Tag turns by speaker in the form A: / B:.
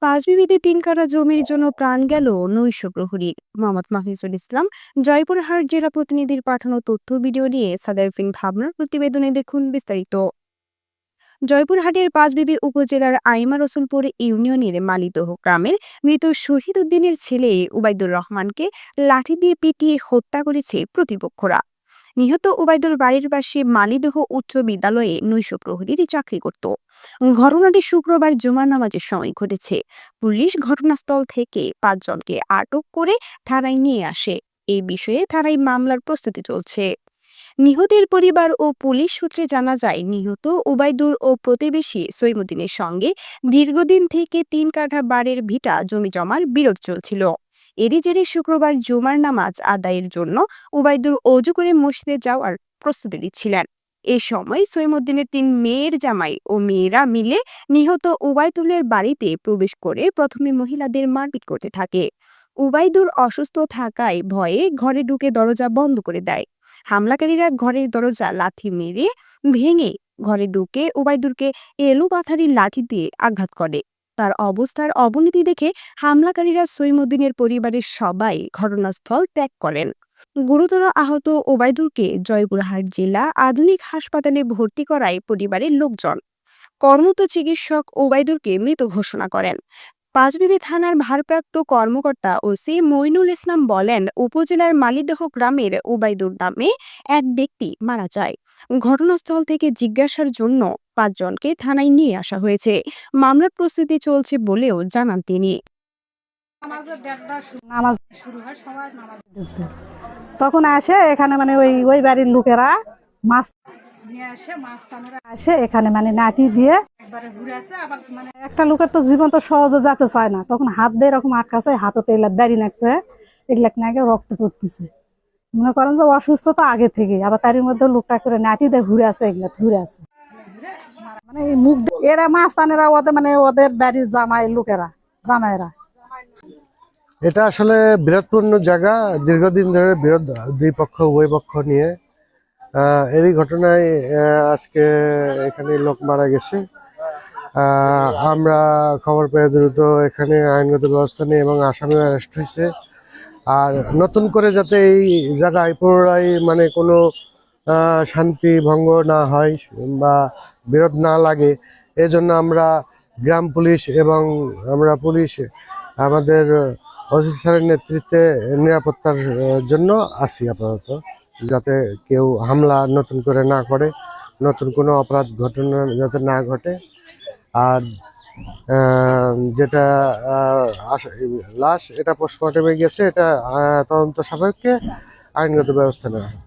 A: পাঁচ বিবিধি ৩ কাঠা জমির জন্য প্রাণ গেল নৈশ প্রহরীর। মোহাম্মদ মাফিজুল ইসলাম, জয়পুরহাট জেলা প্রতিনিধির পাঠানো তথ্য ভিডিও নিয়ে সাদারফিন ভাবনার প্রতিবেদনে দেখুন বিস্তারিত। জয়পুরহাটের পাঁচবিবি উপজেলার আইমা রসুলপুর ইউনিয়নের মালিদহ গ্রামের মৃত শহীদ উদ্দিনের ছেলে উবাইদুর রহমানকে লাঠি দিয়ে পিটিয়ে হত্যা করেছে প্রতিপক্ষরা। নিহত উবাইদুর বাড়ির পাশে মালিদহ উচ্চ বিদ্যালয়ে নৈশ প্রহরীর চাকরি করত। ঘটনাটি শুক্রবার জুমার নামাজের সময় ঘটেছে। পুলিশ ঘটনাস্থল থেকে ৫ জনকে আটক করে থানায় নিয়ে আসে। এই বিষয়ে থানায় মামলার প্রস্তুতি চলছে। নিহতের পরিবার ও পুলিশ সূত্রে জানা যায়, নিহত উবাইদুর ও প্রতিবেশী সৈমুদ্দিনের সঙ্গে দীর্ঘদিন থেকে ৩ কাঠা বাড়ির ভিটা জমি জমার বিরোধ চলছিল। এরই জেরে শুক্রবার জুমার নামাজ আদায়ের জন্য উবাইদুর অজু করে মসজিদে যাওয়ার প্রস্তুতি নিচ্ছিলেন। এ সময় সৈমুদ্দিনের ৩ মেয়ের জামাই ও মেয়েরা মিলে নিহত উবাইদুলের বাড়িতে প্রবেশ করে প্রথমে মহিলাদের মারপিট করতে থাকে। উবাইদুর অসুস্থ থাকায় ভয়ে ঘরে ঢুকে দরজা বন্ধ করে দেয়। হামলাকারীরা ঘরের দরজা লাথি মেরে ভেঙে ঘরে ঢুকে উবাইদুরকে এলোপাথারি লাঠি দিয়ে আঘাত করে। তার অবস্থার অবনতি দেখে হামলাকারীরা সৈমুদ্দিনের পরিবারের সবাই ঘটনাস্থল ত্যাগ করেন। গুরুতর আহত ওবায়দুলকে জয়পুরহাট জেলা আধুনিক হাসপাতালে ভর্তি করায় পরিবারের লোকজন। কর্মরত চিকিৎসক ওবায়দুলকে মৃত ঘোষণা করেন। পাঁচবিবি থানার ভারপ্রাপ্ত কর্মকর্তা ওসি মইনুল ইসলাম বলেন, উপজেলার মালিদহ গ্রামের ওবায়দুল নামে এক ব্যক্তি মারা যায়। ঘটনাস্থল থেকে জিজ্ঞাসার জন্য ৫ জনকে থানায় নিয়ে আসা হয়েছে। মামলার প্রস্তুতি চলছে বলেও জানান তিনি।
B: নামাজ শুরু হয়, সবাই নামাজ ঢুকছে, তখন আসে এখানে মানে ওই ওই বাড়ির লোকেরা মাছ নিয়ে আসে এখানে মানে নাটি দিয়ে মানে একটা লোকের তো জীবন তো সহজে যেতে চায় না, তখন হাত দিয়ে এরকম আটকাছে, হাততে এগুলা দাঁড়িয়ে নাকছে, এগুলা নাকি রক্ত পড়তেছে। মনে করেন যে অসুস্থ তো আগে থেকে, আবার তার মধ্যে লোকটা করে নাটি দিয়ে ঘুরে আছে, এগুলা ঘুরে আছে মানে এই মুখ এরা মাস্তানেরা ওদের মানে ওদের বাড়ির জামাই লোকেরা জামাইরা।
C: এটা আসলে বিরোধপূর্ণ জায়গা, দীর্ঘদিন ধরে বিরোধ দুই পক্ষ উভয় পক্ষ নিয়ে। এরই ঘটনায় আজকে এখানে লোক মারা গেছে। আমরা খবর পেয়ে দ্রুত এখানে আইনগত ব্যবস্থা নিই এবং আসামি অ্যারেস্ট হয়েছে। আর নতুন করে যাতে এই জায়গায় পুনরায় মানে কোনো শান্তি ভঙ্গ না হয় বা বিরোধ না লাগে, এজন্য আমরা গ্রাম পুলিশ এবং আমরা পুলিশ আমাদের ওসি স্যারের নেতৃত্বে নিরাপত্তার জন্য আসি আপাতত, যাতে কেউ হামলা নতুন করে না করে, নতুন কোনো অপরাধ ঘটনা যাতে না ঘটে। আর যেটা লাশ এটা পোস্টমর্টমে গেছে, এটা তদন্ত সাপেক্ষে আইনগত ব্যবস্থা নেওয়া হয়।